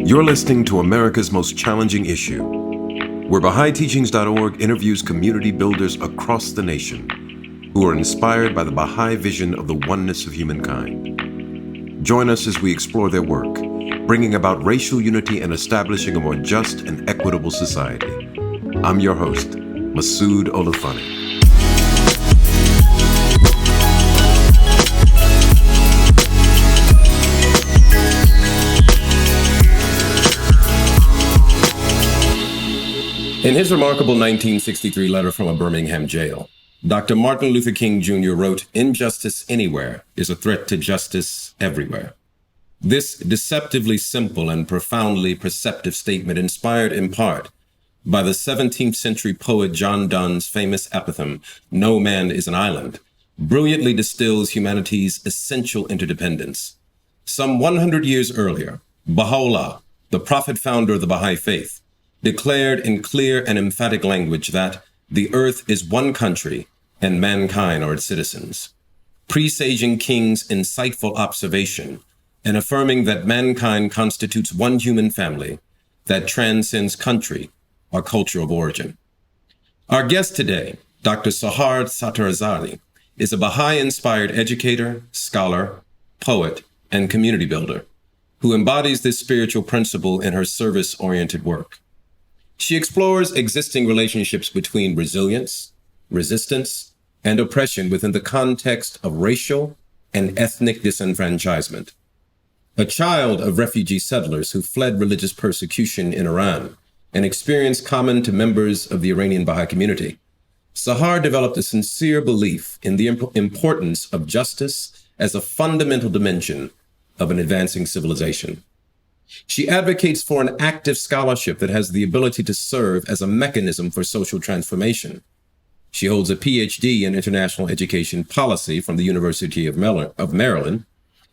You're listening to America's Most Challenging Issue, where BahaiTeachings.org interviews community builders across the nation who are inspired by the Baha'i vision of the oneness of humankind. Join us as we explore their work, bringing about racial unity and establishing a more just and equitable society. I'm your host, Masood Olufani. In his remarkable 1963 letter from a Birmingham jail, Dr. Martin Luther King Jr. wrote, "Injustice anywhere is a threat to justice everywhere." This deceptively simple and profoundly perceptive statement, inspired in part by the 17th century poet John Donne's famous apothegm, "No man is an island," brilliantly distills humanity's essential interdependence. Some 100 years earlier, Baha'u'llah, the prophet founder of the Baha'i faith, declared in clear and emphatic language that the earth is one country and mankind are its citizens, presaging King's insightful observation and affirming that mankind constitutes one human family that transcends country or culture of origin. Our guest today, Dr. Sahar Sattarzadeh, is a Baha'i-inspired educator, scholar, poet, and community builder who embodies this spiritual principle in her service-oriented work. She explores existing relationships between resilience, resistance, and oppression within the context of racial and ethnic disenfranchisement. A child of refugee settlers who fled religious persecution in Iran, an experience common to members of the Iranian Baha'i community, Sahar developed a sincere belief in the importance of justice as a fundamental dimension of an advancing civilization. She advocates for an active scholarship that has the ability to serve as a mechanism for social transformation. She holds a PhD in international education policy from the University of Maryland,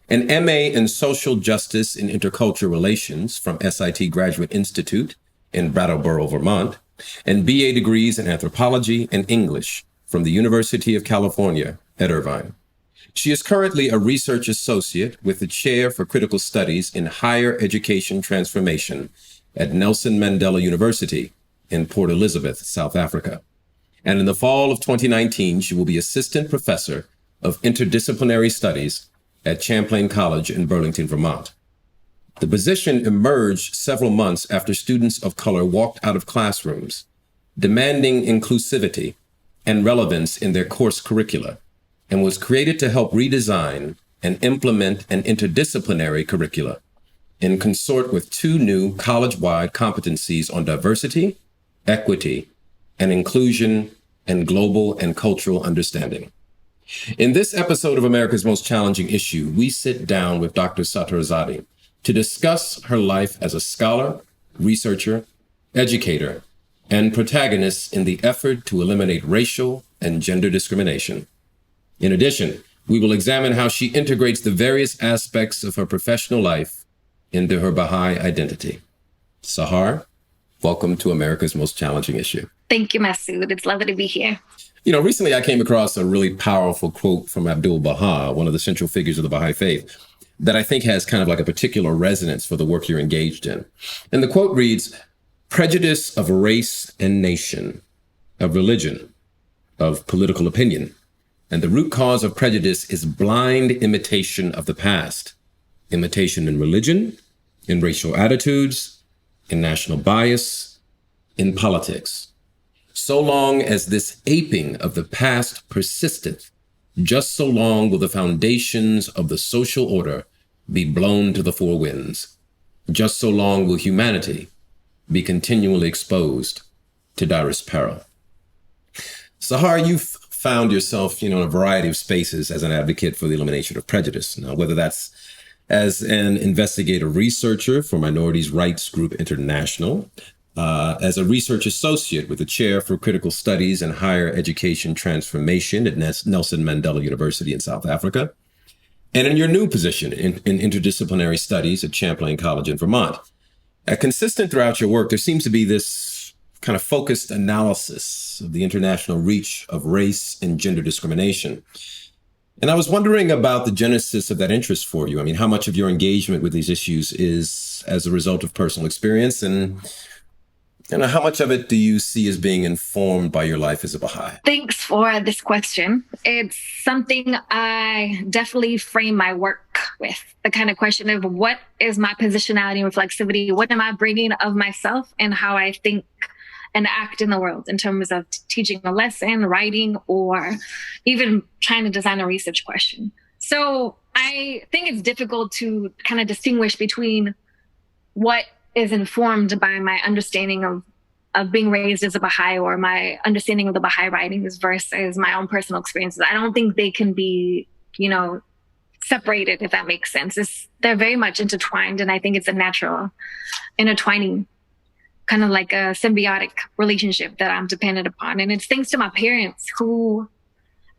an MA in social justice and intercultural relations from SIT Graduate Institute in Brattleboro, Vermont, and BA degrees in anthropology and English from the University of California at Irvine. She is currently a research associate with the Chair for Critical Studies in Higher Education Transformation at Nelson Mandela University in Port Elizabeth, South Africa. And in the fall of 2019, she will be Assistant Professor of Interdisciplinary Studies at Champlain College in Burlington, Vermont. The position emerged several months after students of color walked out of classrooms, demanding inclusivity and relevance in their course curricula, and was created to help redesign and implement an interdisciplinary curricula in consort with two new college-wide competencies on diversity, equity, and inclusion, and global and cultural understanding. In this episode of America's Most Challenging Issue, we sit down with Dr. Sattarzadeh to discuss her life as a scholar, researcher, educator, and protagonist in the effort to eliminate racial and gender discrimination. In addition, we will examine how she integrates the various aspects of her professional life into her Baha'i identity. Sahar, welcome to America's Most Challenging Issue. Thank you, Masood. It's lovely to be here. You know, recently I came across a really powerful quote from Abdu'l-Baha, one of the central figures of the Baha'i faith, that I think has kind of like a particular resonance for the work you're engaged in. And the quote reads, "Prejudice of race and nation, of religion, of political opinion, and the root cause of prejudice is blind imitation of the past, imitation in religion, in racial attitudes, in national bias, in politics. So long as this aping of the past persisteth, just so long will the foundations of the social order be blown to the four winds. Just so long will humanity be continually exposed to direst peril." Sahar, you've found yourself, in a variety of spaces as an advocate for the elimination of prejudice. Now, whether that's as an investigative researcher for Minorities' Rights Group International, as a research associate with the Chair for Critical Studies and Higher Education Transformation at Nelson Mandela University in South Africa, and in your new position in interdisciplinary studies at Champlain College in Vermont. Consistent throughout your work, there seems to be this kind of focused analysis of the international reach of race and gender discrimination. And I was wondering about the genesis of that interest for you. I mean, how much of your engagement with these issues is as a result of personal experience, and how much of it do you see as being informed by your life as a Baha'i? Thanks for this question. It's something I definitely frame my work with, the kind of question of what is my positionality and reflexivity? What am I bringing of myself and how I think and act in the world in terms of teaching a lesson, writing, or even trying to design a research question. So I think it's difficult to kind of distinguish between what is informed by my understanding of being raised as a Baha'i or my understanding of the Baha'i writings versus my own personal experiences. I don't think they can be, separated, if that makes sense. They're very much intertwined, and I think it's a natural intertwining, kind of like a symbiotic relationship that I'm dependent upon. And it's thanks to my parents who,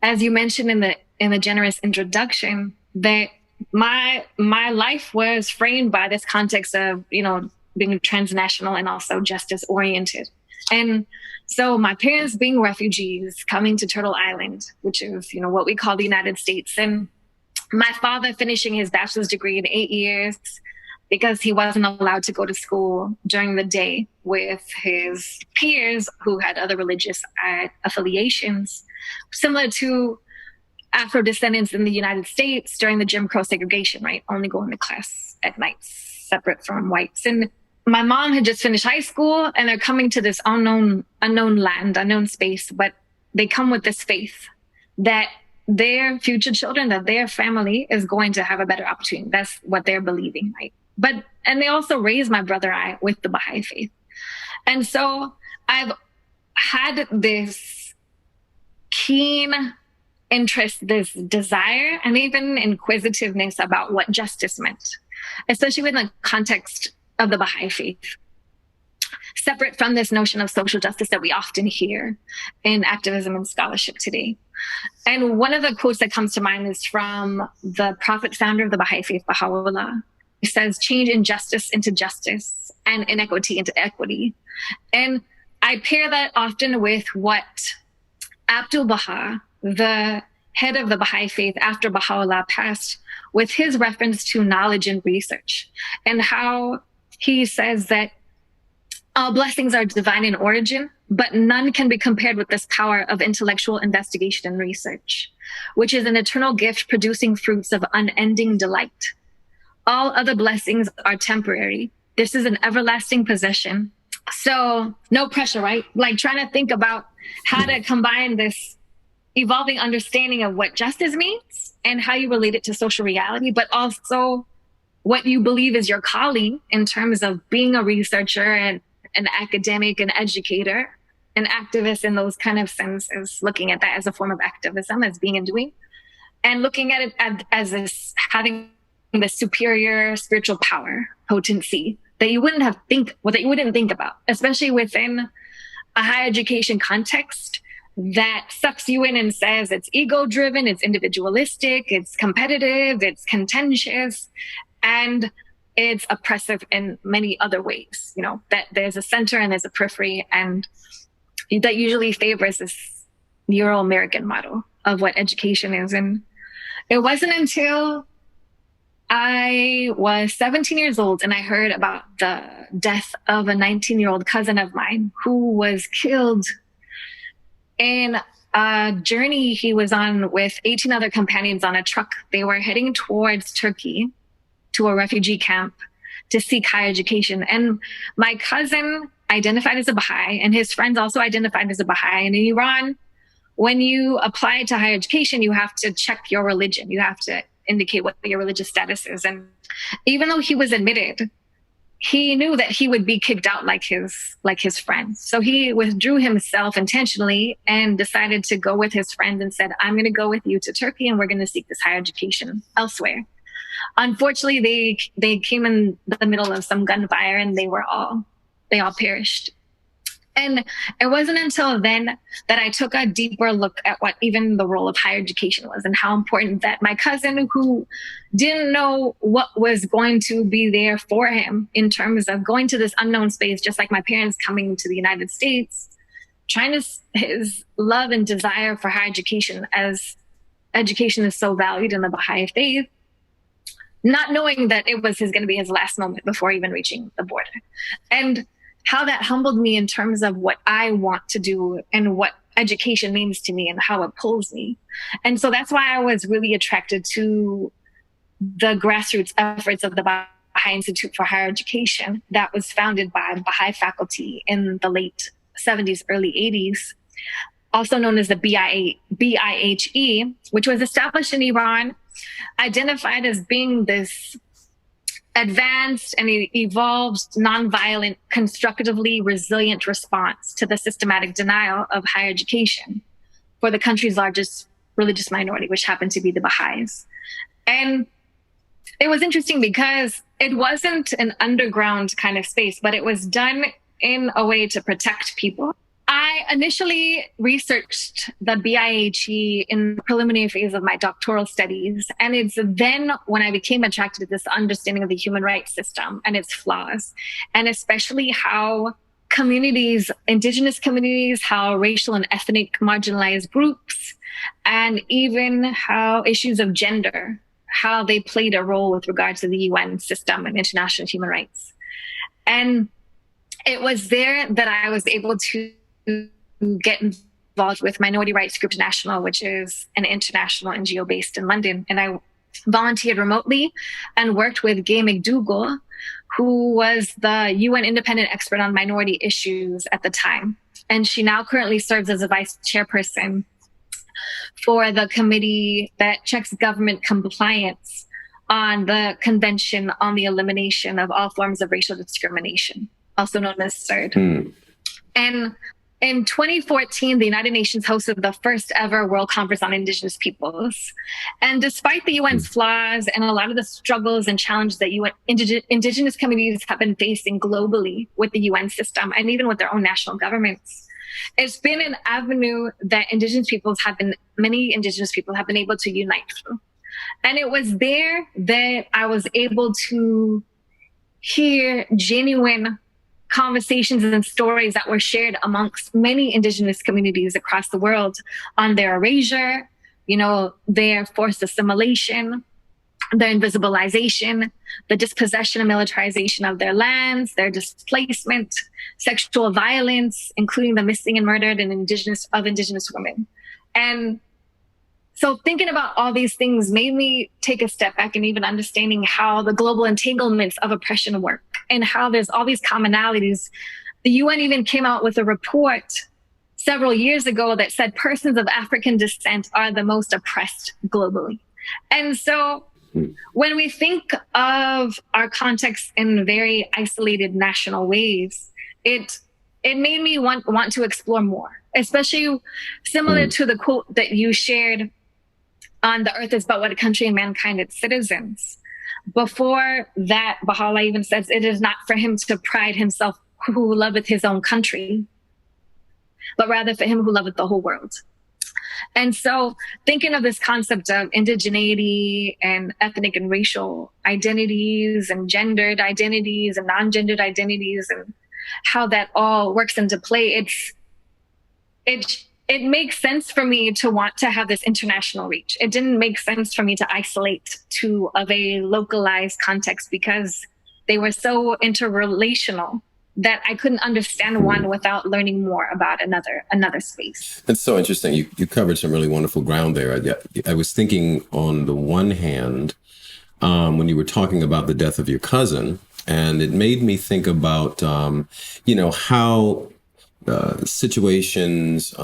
as you mentioned in the generous introduction, that my life was framed by this context of, being transnational and also justice oriented. And so my parents being refugees coming to Turtle Island, which is, what we call the United States, and my father finishing his bachelor's degree in 8 years because he wasn't allowed to go to school during the day with his peers who had other religious affiliations, similar to Afro descendants in the United States during the Jim Crow segregation, right? Only going to class at night, separate from whites. And my mom had just finished high school, and they're coming to this unknown land, unknown space, but they come with this faith that their future children, that their family is going to have a better opportunity. That's what they're believing, right? And they also raised my brother and I with the Baha'i faith. And so I've had this keen interest, this desire, and even inquisitiveness about what justice meant, especially within the context of the Baha'i faith, separate from this notion of social justice that we often hear in activism and scholarship today. And one of the quotes that comes to mind is from the prophet founder of the Baha'i faith, Baha'u'llah. He says, change injustice into justice and inequity into equity. And I pair that often with what Abdul Baha, the head of the Baha'i faith after Baha'u'llah passed, with his reference to knowledge and research, and how he says that all blessings are divine in origin, but none can be compared with this power of intellectual investigation and research, which is an eternal gift producing fruits of unending delight. All other blessings are temporary. This is an everlasting possession. So no pressure, right? Like trying to think about how to combine this evolving understanding of what justice means and how you relate it to social reality, but also what you believe is your calling in terms of being a researcher and an academic, an educator, an activist in those kind of senses, looking at that as a form of activism, as being and doing, and looking at it as this having the superior spiritual power, potency that you wouldn't think about, especially within a higher education context that sucks you in and says it's ego-driven, it's individualistic, it's competitive, it's contentious, and it's oppressive in many other ways. That there's a center and there's a periphery, and that usually favors this Euro-American model of what education is. And it wasn't until I was 17 years old and I heard about the death of a 19-year-old cousin of mine who was killed in a journey he was on with 18 other companions on a truck. They were heading towards Turkey to a refugee camp to seek higher education. And my cousin identified as a Baha'i, and his friends also identified as a Baha'i. And in Iran, when you apply to higher education, you have to check your religion. You have to indicate what your religious status is. And even though he was admitted, he knew that he would be kicked out like his friends. So he withdrew himself intentionally and decided to go with his friends and said, I'm going to go with you to Turkey and we're going to seek this higher education elsewhere. Unfortunately, they came in the middle of some gunfire and they all perished. And it wasn't until then that I took a deeper look at what even the role of higher education was and how important that my cousin, who didn't know what was going to be there for him in terms of going to this unknown space, just like my parents coming to the United States, his love and desire for higher education as education is so valued in the Baha'i faith, not knowing that it was going to be his last moment before even reaching the border. And how that humbled me in terms of what I want to do and what education means to me and how it pulls me. And so that's why I was really attracted to the grassroots efforts of the Baha'i Institute for Higher Education that was founded by Baha'i faculty in the late 70s, early 80s, also known as the BIHE, which was established in Iran, identified as being this advanced and evolved, nonviolent, constructively resilient response to the systematic denial of higher education for the country's largest religious minority, which happened to be the Baha'is. And it was interesting because it wasn't an underground kind of space, but it was done in a way to protect people. I initially researched the BIHE in the preliminary phase of my doctoral studies. And it's then when I became attracted to this understanding of the human rights system and its flaws, and especially how communities, indigenous communities, how racial and ethnic marginalized groups, and even how issues of gender, how they played a role with regards to the UN system and international human rights. And it was there that I was able to get involved with Minority Rights Group International, which is an international NGO based in London. And I volunteered remotely and worked with Gay McDougall, who was the UN independent expert on minority issues at the time. And she now currently serves as a vice chairperson for the committee that checks government compliance on the Convention on the Elimination of All Forms of Racial Discrimination, also known as CERD. And in 2014, the United Nations hosted the first ever World Conference on Indigenous Peoples. And despite the UN's flaws and a lot of the struggles and challenges that indigenous communities have been facing globally with the UN system and even with their own national governments, it's been an avenue that many indigenous people have been able to unite through. And it was there that I was able to hear genuine conversations and stories that were shared amongst many indigenous communities across the world on their erasure, their forced assimilation, their invisibilization, the dispossession and militarization of their lands, their displacement, sexual violence, including the missing and murdered and indigenous women. And so thinking about all these things made me take a step back and even understanding how the global entanglements of oppression work and how there's all these commonalities. The UN even came out with a report several years ago that said persons of African descent are the most oppressed globally. And so when we think of our context in very isolated national ways, it made me want to explore more, especially similar to the quote that you shared on the earth is but what a country and mankind its citizens. Before that, Baha'u'llah even says it is not for him to pride himself who loveth his own country, but rather for him who loveth the whole world. And so thinking of this concept of indigeneity and ethnic and racial identities and gendered identities and non-gendered identities and how that all works into play, it makes sense for me to want to have this international reach. It didn't make sense for me to isolate to a very localized context because they were so interrelational that I couldn't understand one without learning more about another space. That's so interesting. You covered some really wonderful ground there. I was thinking on the one hand, when you were talking about the death of your cousin, and it made me think about, how situations,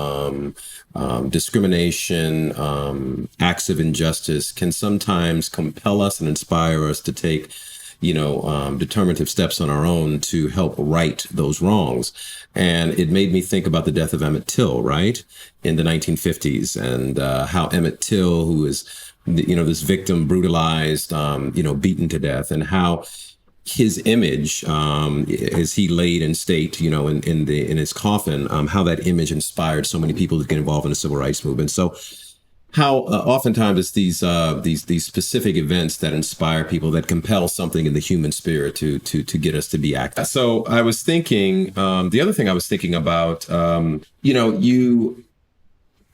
discrimination, acts of injustice can sometimes compel us and inspire us to take determinative steps on our own to help right those wrongs. And it made me think about the death of Emmett Till, right, in the 1950s, and how Emmett Till, who is, this victim brutalized, beaten to death, and how his image, as he laid in state, in his coffin, how that image inspired so many people to get involved in the civil rights movement. So how oftentimes it's these specific events that inspire people, that compel something in the human spirit to get us to be active. So I was thinking, the other thing I was thinking about,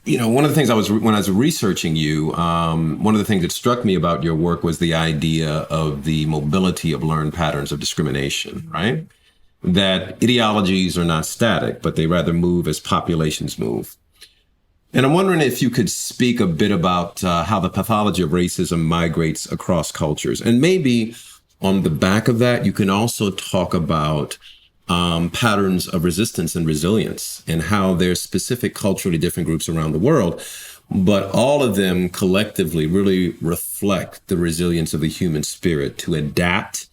One of the things when I was researching you, one of the things that struck me about your work was the idea of the mobility of learned patterns of discrimination, right? That ideologies are not static, but they rather move as populations move. And I'm wondering if you could speak a bit about how the pathology of racism migrates across cultures. And maybe on the back of that, you can also talk about patterns of resistance and resilience and how there's specific culturally different groups around the world, but all of them collectively really reflect the resilience of the human spirit to adapt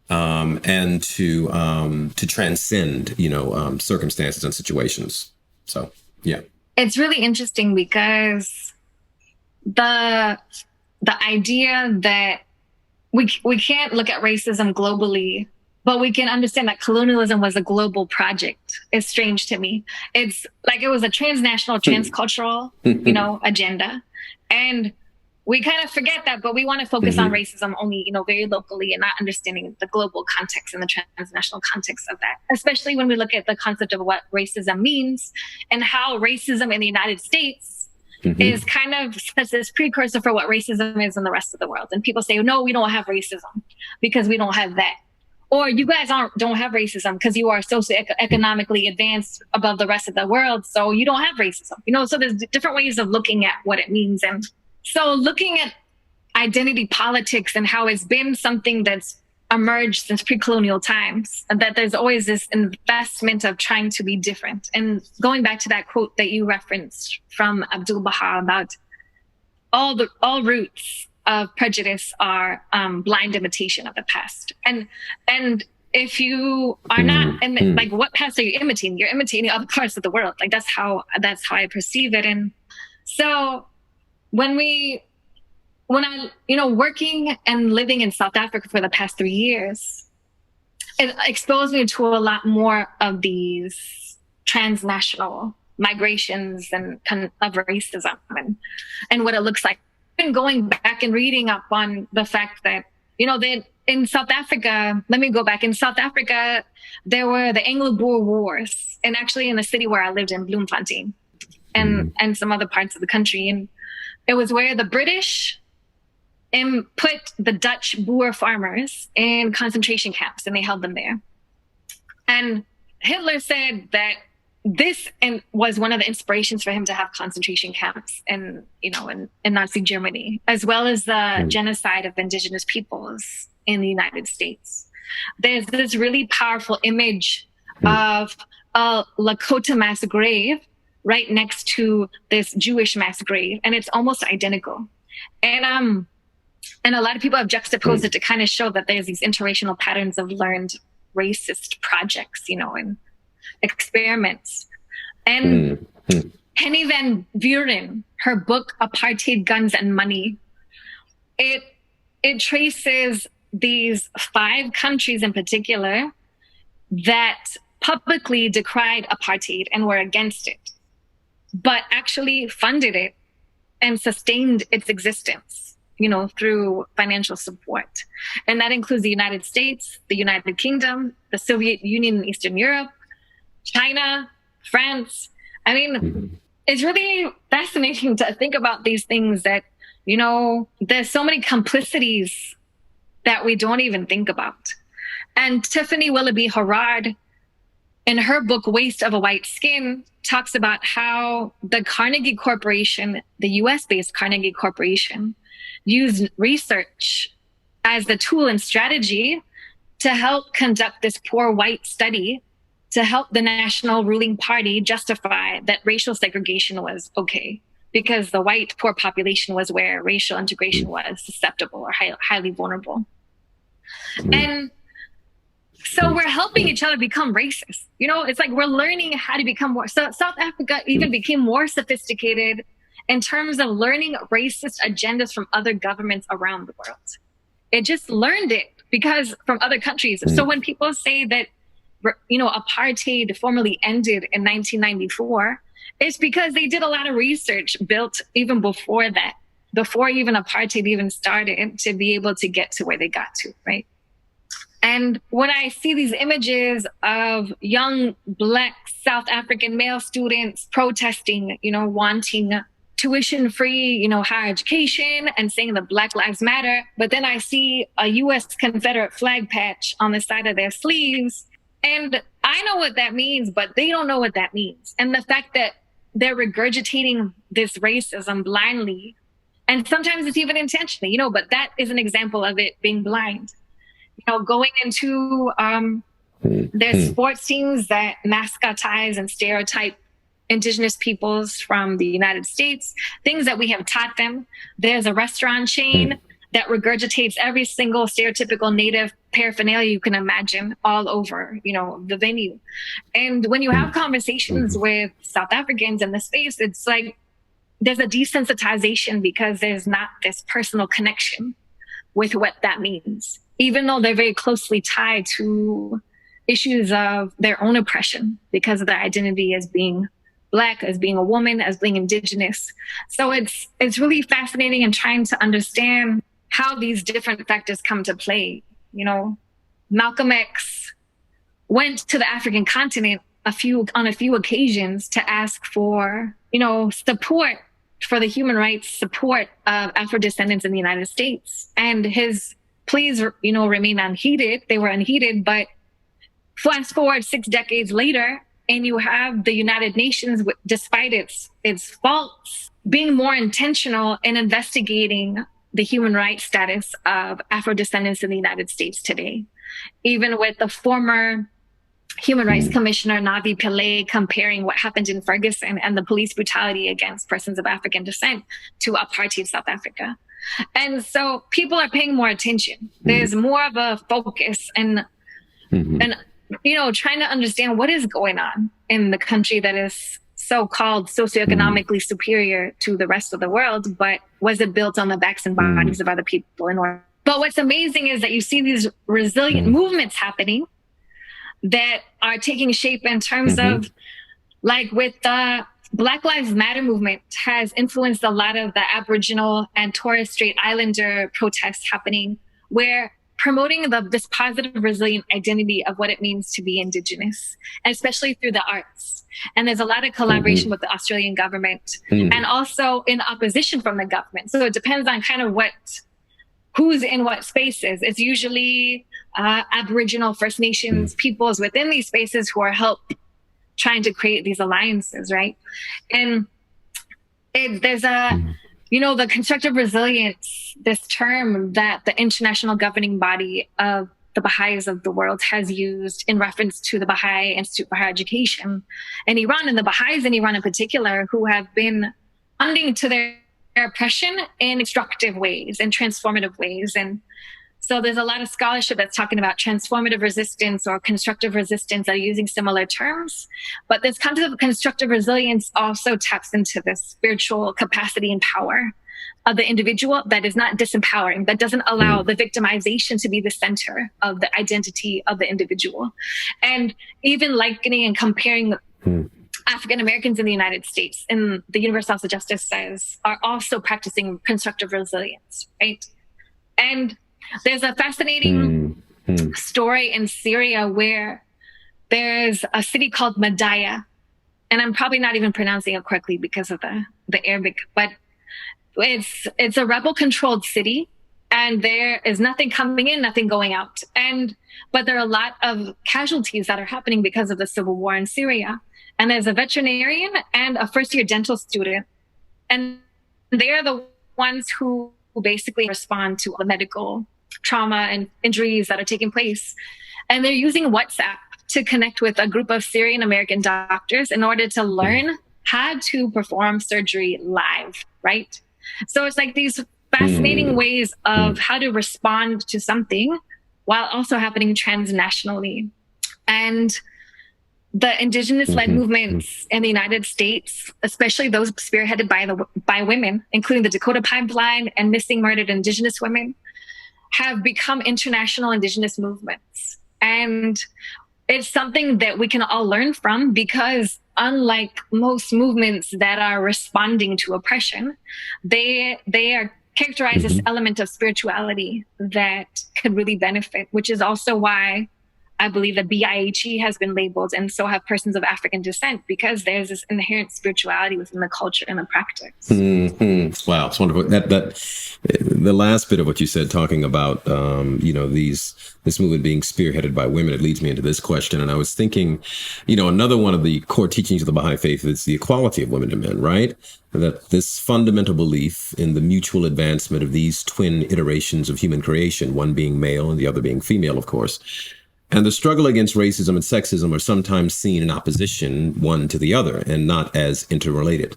and to transcend, circumstances and situations. So, yeah. It's really interesting because the idea that we can't look at racism globally, but we can understand that colonialism was a global project is strange to me. It's like it was a transnational, transcultural, agenda. And we kind of forget that, but we want to focus on racism only, very locally and not understanding the global context and the transnational context of that, especially when we look at the concept of what racism means and how racism in the United States is kind of this precursor for what racism is in the rest of the world. And people say, no, we don't have racism because we don't have that. Or you guys don't have racism because you are socioeconomically advanced above the rest of the world. So you don't have racism, so there's different ways of looking at what it means. And so looking at identity politics and how it's been something that's emerged since pre-colonial times, and that there's always this investment of trying to be different. And going back to that quote that you referenced from Abdul Baha about all roots of prejudice are blind imitation of the past. And if you are not, like, what past are you imitating? You're imitating other parts of the world. Like, that's how I perceive it. And so when I, working and living in South Africa for the past 3 years, it exposed me to a lot more of these transnational migrations and of racism and what it looks like. Been going back and reading up on the fact that, that in South Africa, let me go back. In South Africa, there were the Anglo-Boer Wars, and actually in the city where I lived in Bloemfontein and some other parts of the country. And it was where the British put the Dutch Boer farmers in concentration camps, and they held them there. And Hitler said that this was one of the inspirations for him to have concentration camps in Nazi Germany, as well as the genocide of indigenous peoples in the United States. There's this really powerful image of a Lakota mass grave right next to this Jewish mass grave, and it's almost identical. And a lot of people have juxtaposed it to kind of show that there's these interracial patterns of learned racist projects, and experiments. And Henny Van Buren, her book Apartheid, Guns and Money, it traces these 5 countries in particular that publicly decried apartheid and were against it, but actually funded it and sustained its existence, through financial support. And that includes the United States, the United Kingdom, the Soviet Union in Eastern Europe, China, France. I mean, it's really fascinating to think about these things that, there's so many complicities that we don't even think about. And Tiffany Willoughby Herrard, in her book, Waste of a White Skin, talks about how the Carnegie Corporation, the US-based Carnegie Corporation, used research as the tool and strategy to help conduct this poor white study to help the national ruling party justify that racial segregation was okay, because the white poor population was where racial integration was susceptible or highly vulnerable. And so we're helping each other become racist. It's like we're learning how to become more. So South Africa even became more sophisticated in terms of learning racist agendas from other governments around the world. It just learned it because from other countries. So when people say that, apartheid formally ended in 1994, it's because they did a lot of research built even before that, before even apartheid even started, to be able to get to where they got to, right? And when I see these images of young Black South African male students protesting, wanting tuition-free, higher education and saying that Black Lives Matter, but then I see a U.S. Confederate flag patch on the side of their sleeves, and I know what that means, but they don't know what that means. And the fact that they're regurgitating this racism blindly, and sometimes it's even intentionally, but that is an example of it being blind. Going into their sports teams that mascotize and stereotype Indigenous peoples from the United States, things that we have taught them. There's a restaurant chain that regurgitates every single stereotypical Native paraphernalia you can imagine all over, the venue. And when you have conversations with South Africans in the space, it's like there's a desensitization because there's not this personal connection with what that means, even though they're very closely tied to issues of their own oppression because of their identity as being Black, as being a woman, as being Indigenous. So it's really fascinating in trying to understand how these different factors come to play. Malcolm X went to the African continent on a few occasions to ask for, support for the human rights support of Afro-descendants in the United States. And his pleas, remain unheeded. They were unheeded, but fast forward 6 decades later, and you have the United Nations, despite its faults, being more intentional in investigating the human rights status of Afro-descendants in the United States today. Even with the former Human Rights Commissioner Navi Pillay comparing what happened in Ferguson and the police brutality against persons of African descent to apartheid South Africa. And so people are paying more attention. There's more of a focus and trying to understand what is going on in the country that is so-called socioeconomically superior to the rest of the world, but was it built on the backs and bodies of other people in order? But what's amazing is that you see these resilient movements happening that are taking shape in terms of, like with the Black Lives Matter movement has influenced a lot of the Aboriginal and Torres Strait Islander protests happening, where promoting this positive, resilient identity of what it means to be Indigenous, especially through the arts. And there's a lot of collaboration with the Australian government and also in opposition from the government. So it depends on kind of who's in what spaces. It's usually Aboriginal First Nations peoples within these spaces who are trying to create these alliances, right? And there's the constructive resilience, this term that the international governing body of the Baha'is of the world has used in reference to the Baha'i Institute for Higher Education in Iran, and the Baha'is in Iran in particular, who have been responding to their oppression in constructive ways and transformative ways. And so there's a lot of scholarship that's talking about transformative resistance or constructive resistance that are using similar terms. But this concept of constructive resilience also taps into the spiritual capacity and power of the individual that is not disempowering, that doesn't allow the victimization to be the center of the identity of the individual. And even likening and comparing African Americans in the United States, and the Universal House of Justice says, are also practicing constructive resilience, right? And there's a fascinating story in Syria where there's a city called Madaya, and I'm probably not even pronouncing it correctly because of the Arabic, but it's a rebel-controlled city, and there is nothing coming in, nothing going out. But there are a lot of casualties that are happening because of the civil war in Syria. And there's a veterinarian and a first-year dental student, and they're the ones who basically respond to the medical trauma and injuries that are taking place. And they're using WhatsApp to connect with a group of Syrian American doctors in order to learn how to perform surgery live, right? So it's like these fascinating ways of how to respond to something while also happening transnationally. And the Indigenous-led movements in the United States, especially those spearheaded by women, including the Dakota Pipeline and Missing Murdered Indigenous Women, have become international Indigenous movements. And it's something that we can all learn from, because unlike most movements that are responding to oppression, they are characterize this element of spirituality that could really benefit, which is also why I believe that BahaiTeachings has been labeled, and so have persons of African descent, because there's this inherent spirituality within the culture and the practice. Wow, it's wonderful. That the last bit of what you said, talking about this movement being spearheaded by women, it leads me into this question. And I was thinking, another one of the core teachings of the Baha'i faith is the equality of women and men, right? That this fundamental belief in the mutual advancement of these twin iterations of human creation, one being male and the other being female, of course. And the struggle against racism and sexism are sometimes seen in opposition one to the other and not as interrelated.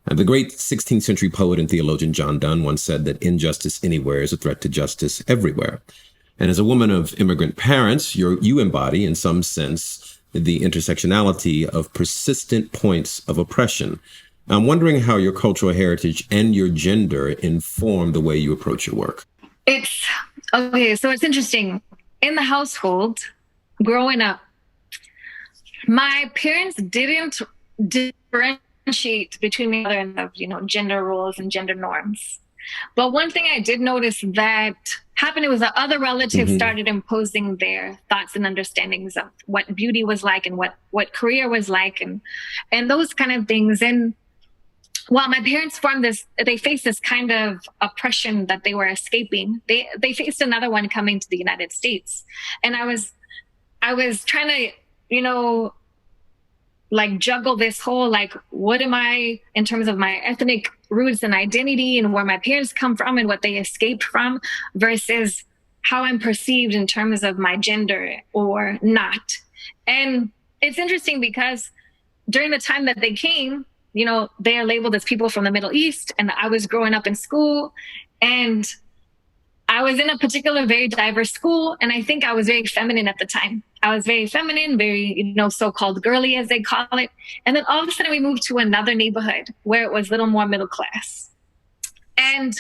And the great 16th century poet and theologian John Donne once said that injustice anywhere is a threat to justice everywhere. And as a woman of immigrant parents, you embody, in some sense, the intersectionality of persistent points of oppression. I'm wondering how your cultural heritage and your gender inform the way you approach your work. So it's interesting. In the household, growing up, my parents didn't differentiate between the other and gender roles and gender norms. But one thing I did notice that happened was that other relatives started imposing their thoughts and understandings of what beauty was like and what career was like and those kind of things. And while my parents they faced this kind of oppression that they were escaping, they faced another one coming to the United States. And I was trying to, juggle this whole, what am I in terms of my ethnic roots and identity and where my parents come from and what they escaped from versus how I'm perceived in terms of my gender or not. And it's interesting because during the time that they came, they are labeled as people from the Middle East. And I was growing up in school and I was in a particular very diverse school. And I think I was very feminine at the time. I was very feminine, very, so-called girly, as they call it. And then all of a sudden we moved to another neighborhood where it was a little more middle class. And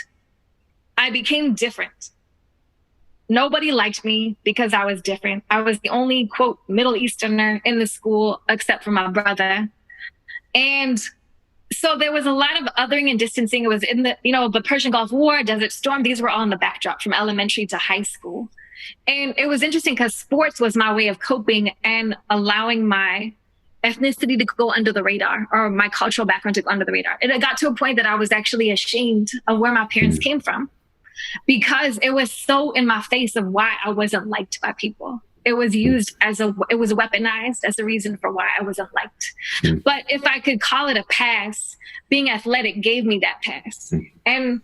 I became different. Nobody liked me because I was different. I was the only, quote, Middle Easterner in the school, except for my brother. And so there was a lot of othering and distancing. It was in the Persian Gulf War, Desert Storm. These were all in the backdrop from elementary to high school. And it was interesting because sports was my way of coping and allowing my ethnicity to go under the radar, or my cultural background to go under the radar. And it got to a point that I was actually ashamed of where my parents came from because it was so in my face of why I wasn't liked by people. It was used it was weaponized as a reason for why I wasn't liked. But if I could call it a pass, being athletic gave me that pass. And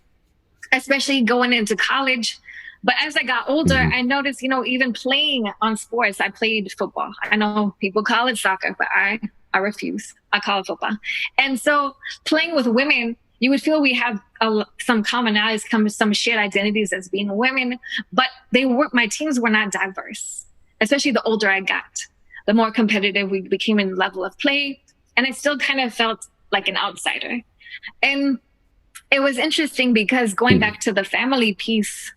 especially going into college. But as I got older, I noticed, even playing on sports, I played football. I know people call it soccer, but I refuse. I call it football. And so playing with women, you would feel we have some commonalities, some shared identities as being women, but my teams were not diverse. Especially the older I got, the more competitive we became in level of play. And I still kind of felt like an outsider. And it was interesting because going back to the family piece,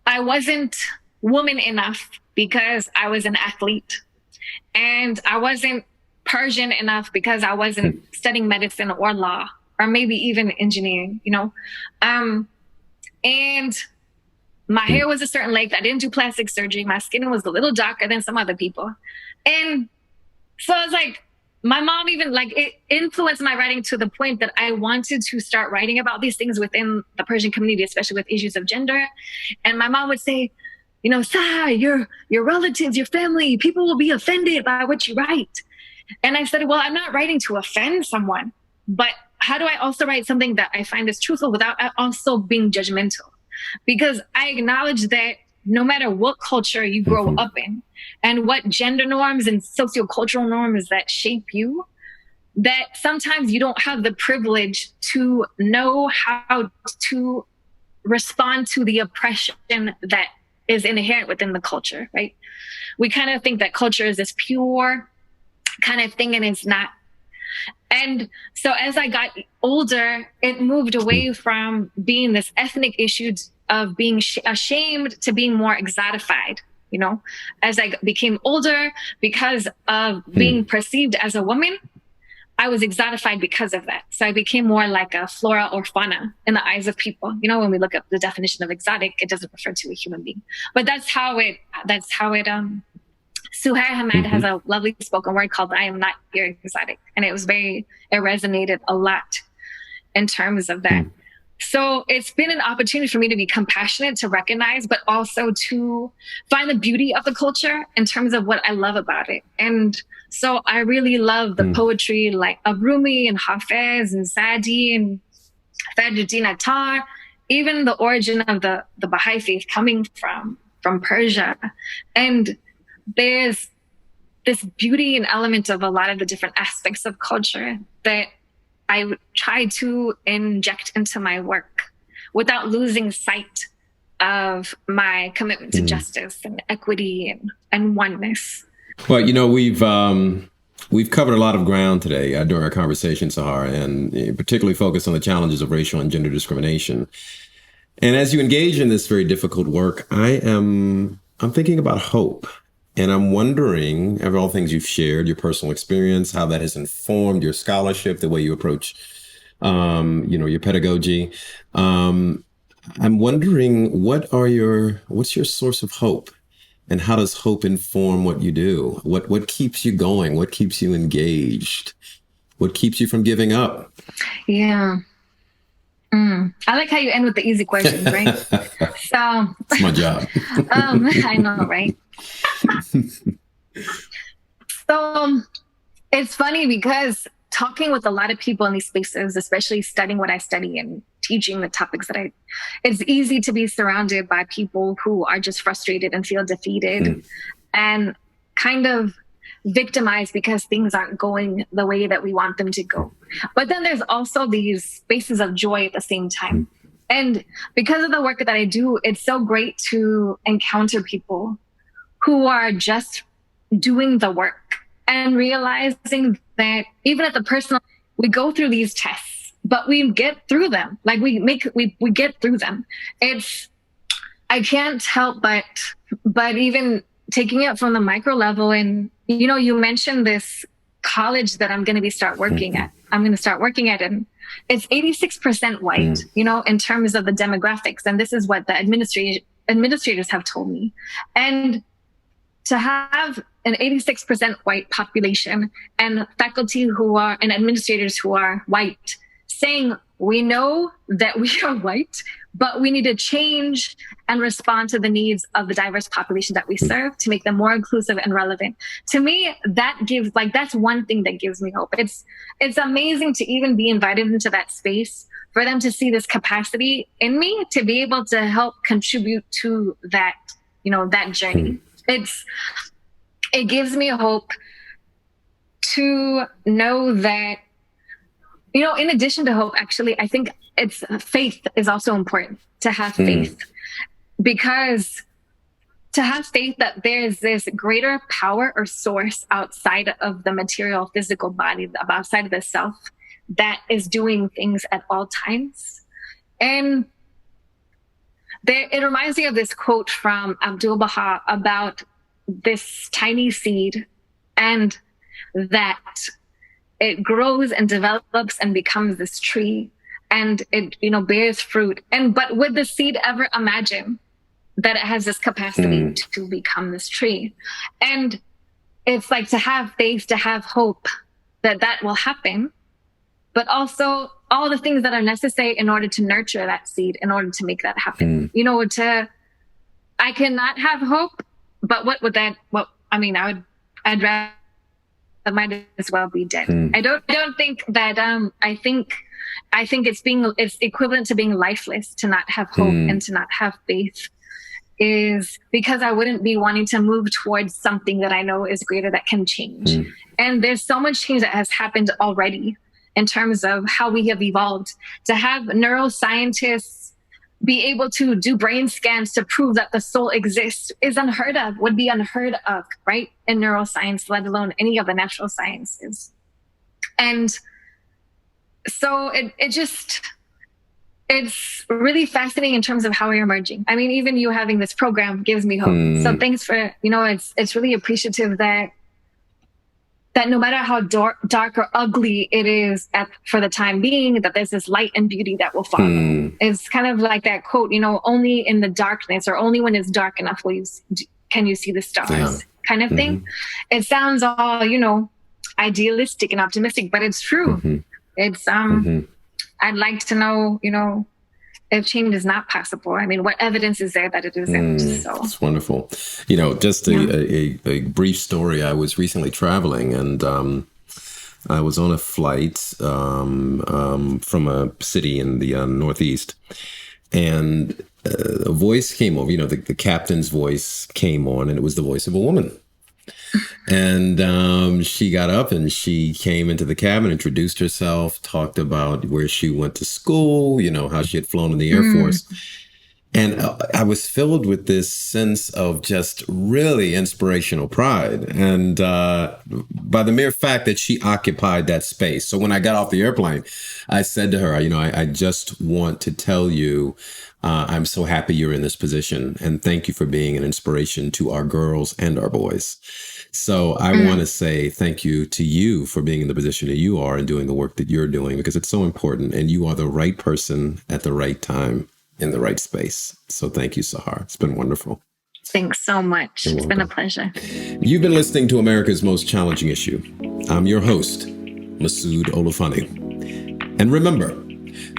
I wasn't woman enough because I was an athlete. And I wasn't Persian enough because I wasn't studying medicine or law, or maybe even engineering, and my hair was a certain length. I didn't do plastic surgery. My skin was a little darker than some other people. And so I was like, my mom even it influenced my writing to the point that I wanted to start writing about these things within the Persian community, especially with issues of gender. And my mom would say, Sahar, your relatives, your family, people will be offended by what you write. And I said, well, I'm not writing to offend someone, but how do I also write something that I find is truthful without also being judgmental? Because I acknowledge that no matter what culture you grow up in and what gender norms and sociocultural norms that shape you, that sometimes you don't have the privilege to know how to respond to the oppression that is inherent within the culture, right? We kind of think that culture is this pure kind of thing, and it's not. And so as I got older, it moved away from being this ethnic issue of being ashamed to being more exotified, as I became older, because of being perceived as a woman, I was exotified because of that. So I became more like a flora or fauna in the eyes of people. You know, when we look up the definition of exotic, it doesn't refer to a human being. But that's how it, Suhair Hamad has a lovely spoken word called I am not your exotic. And it resonated a lot in terms of that. So it's been an opportunity for me to be compassionate, to recognize, but also to find the beauty of the culture in terms of what I love about it. And so I really love the poetry like of Rumi and Hafez and Sadi and Fajruddin Attar, even the origin of the Baha'i faith coming from Persia. And there's this beauty and element of a lot of the different aspects of culture that I try to inject into my work without losing sight of my commitment to justice and equity and oneness. Well, you know, we've covered a lot of ground today during our conversation, Sahar, and particularly focused on the challenges of racial and gender discrimination. And as you engage in this very difficult work, I'm thinking about hope. And I'm wondering, of all things you've shared, your personal experience, how that has informed your scholarship, the way you approach, your pedagogy. I'm wondering, what's your source of hope, and how does hope inform what you do? What keeps you going? What keeps you engaged? What keeps you from giving up? Yeah. I like how you end with the easy questions, right? So it's my job. I know, right? So it's funny because talking with a lot of people in these spaces, especially studying what I study and teaching the topics that it's easy to be surrounded by people who are just frustrated and feel defeated and kind of victimized because things aren't going the way that we want them to go. But then there's also these spaces of joy at the same time. And because of the work that I do, it's so great to encounter people who are just doing the work and realizing that even at the personal, we go through these tests, but we get through them. Like we get through them. I can't help but even taking it from the micro level. And, you mentioned this college that I'm going to start working at. I'm going to start working at, and it's 86% white, in terms of the demographics. And this is what the administrators have told me. And to have an 86% white population and faculty and administrators who are white saying, we know that we are white, but we need to change and respond to the needs of the diverse population that we serve to make them more inclusive and relevant. To me, that's one thing that gives me hope. It's amazing to even be invited into that space, for them to see this capacity in me to be able to help contribute to that, that journey. It gives me hope to know that, in addition to hope, actually, I think faith is also important, to have faith, because to have faith that there's this greater power or source outside of the material physical body, outside of the self, that is doing things at all times. And it reminds me of this quote from Abdul Baha about this tiny seed, and that it grows and develops and becomes this tree, and it bears fruit. But would the seed ever imagine that it has this capacity to become this tree? And it's like to have faith, to have hope that will happen, but also all the things that are necessary in order to nurture that seed, in order to make that happen. I cannot have hope, but what would that? Well, I'd rather, I might as well be dead. I don't think that. I think it's equivalent to being lifeless, to not have hope and to not have faith, is because I wouldn't be wanting to move towards something that I know is greater, that can change. And there's so much change that has happened already in terms of how we have evolved. To have neuroscientists be able to do brain scans to prove that the soul exists is would be unheard of, right? In neuroscience, let alone any of the natural sciences. And so it's really fascinating in terms of how we're emerging. Even you having this program gives me hope. So thanks for, it's really appreciative that that no matter how dark or ugly it is for the time being, that there's this light and beauty that will follow. It's kind of like that quote, only in the darkness, or only when it's dark enough can you see the stars, kind of thing. It sounds all, idealistic and optimistic, but it's true. It's, I'd like to know, if change is not possible. I mean, what evidence is there that it isn't? So it's wonderful. Just a brief story. I was recently traveling, and I was on a flight from a city in the Northeast, and a voice came over. The captain's voice came on, and it was the voice of a woman. And she got up and she came into the cabin, introduced herself, talked about where she went to school, how she had flown in the Air Force. And I was filled with this sense of just really inspirational pride. And by the mere fact that she occupied that space. So when I got off the airplane, I said to her, I just want to tell you, I'm so happy you're in this position. And thank you for being an inspiration to our girls and our boys. So I want to say thank you to you for being in the position that you are and doing the work that you're doing, because it's so important. And you are the right person at the right time in the right space. So thank you, Sahar. It's been wonderful. Thanks so much. It's been a pleasure. You've been listening to America's Most Challenging Issue. I'm your host, Masood Olufani. And remember,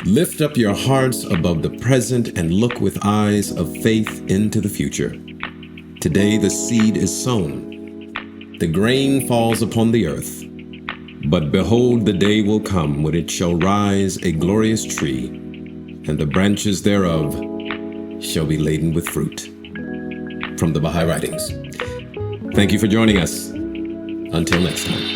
lift up your hearts above the present and look with eyes of faith into the future. Today, the seed is sown. The grain falls upon the earth. But behold, the day will come when it shall rise a glorious tree, and the branches thereof shall be laden with fruit. From the Baha'i Writings. Thank you for joining us. Until next time.